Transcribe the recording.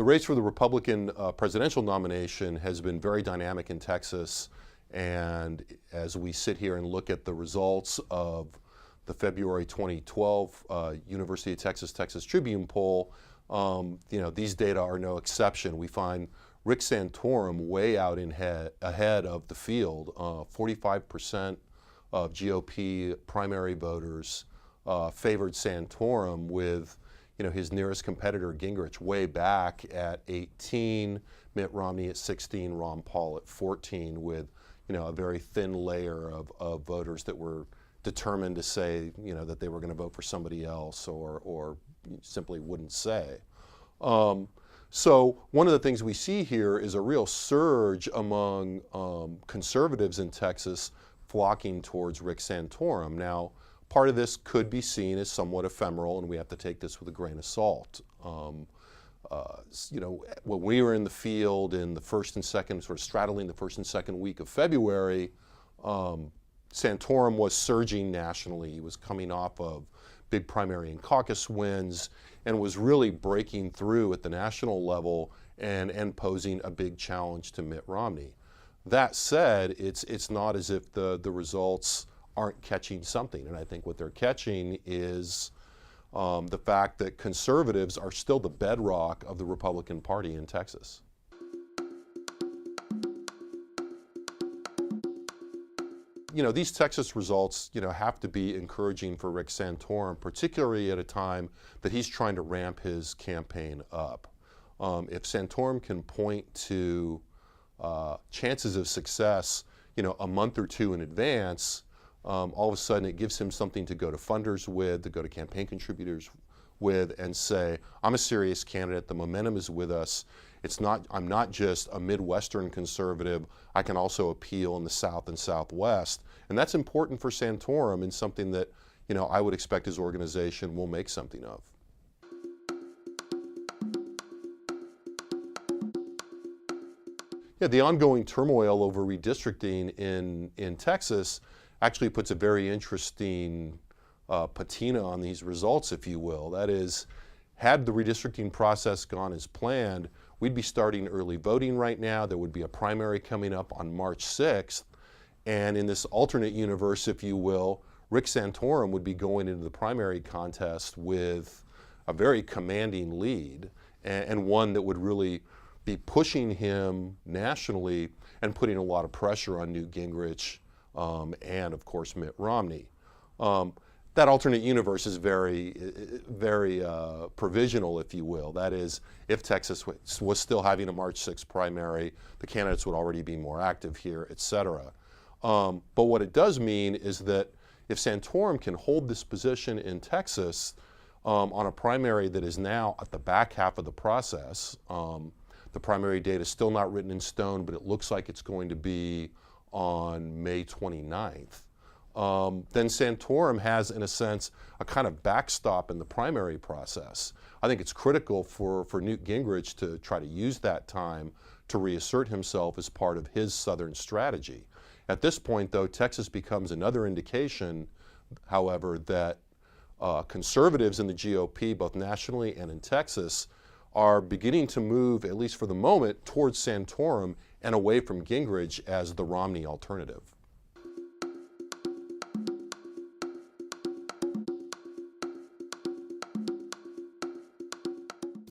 The race for the Republican presidential nomination has been very dynamic in Texas, and as we sit here and look at the results of the February 2012 University of Texas Tribune poll, these data are no exception. We find Rick Santorum way out ahead of the field. 45% of GOP primary voters favored Santorum, with his nearest competitor Gingrich way back at 18, Mitt Romney at 16, Ron Paul at 14, with a very thin layer of voters that were determined to say that they were going to vote for somebody else or simply wouldn't say. So one of the things we see here is a real surge among conservatives in Texas flocking towards Rick Santorum. Now, part of this could be seen as somewhat ephemeral, and we have to take this with a grain of salt. When we were in the field in the first and second, sort of straddling the first and second week of February, Santorum was surging nationally. He was coming off of big primary and caucus wins and was really breaking through at the national level and posing a big challenge to Mitt Romney. That said, it's not as if the results aren't catching something, and I think what they're catching is the fact that conservatives are still the bedrock of the Republican Party in Texas. These Texas results, have to be encouraging for Rick Santorum, particularly at a time that he's trying to ramp his campaign up. If Santorum can point to chances of success, a month or two in advance, all of a sudden it gives him something to go to funders with, to go to campaign contributors with, and say, I'm a serious candidate, the momentum is with us. I'm not just a Midwestern conservative, I can also appeal in the South and Southwest. And that's important for Santorum, and something that, I would expect his organization will make something of. Yeah, the ongoing turmoil over redistricting in Texas actually puts a very interesting patina on these results, if you will. That is, had the redistricting process gone as planned, we'd be starting early voting right now. There would be a primary coming up on March 6th. And in this alternate universe, if you will, Rick Santorum would be going into the primary contest with a very commanding lead, and one that would really be pushing him nationally and putting a lot of pressure on Newt Gingrich and, of course, Mitt Romney. That alternate universe is very provisional, if you will. That is, if Texas was still having a March 6th primary, the candidates would already be more active here, et cetera. But what it does mean is that if Santorum can hold this position in Texas on a primary that is now at the back half of the process, the primary date is still not written in stone, but it looks like it's going to be on May 29th. Then Santorum has, in a sense, a kind of backstop in the primary process. I think it's critical for Newt Gingrich to try to use that time to reassert himself as part of his Southern strategy. At this point, though, Texas becomes another indication, however, that conservatives in the GOP, both nationally and in Texas, are beginning to move, at least for the moment, towards Santorum and away from Gingrich as the Romney alternative.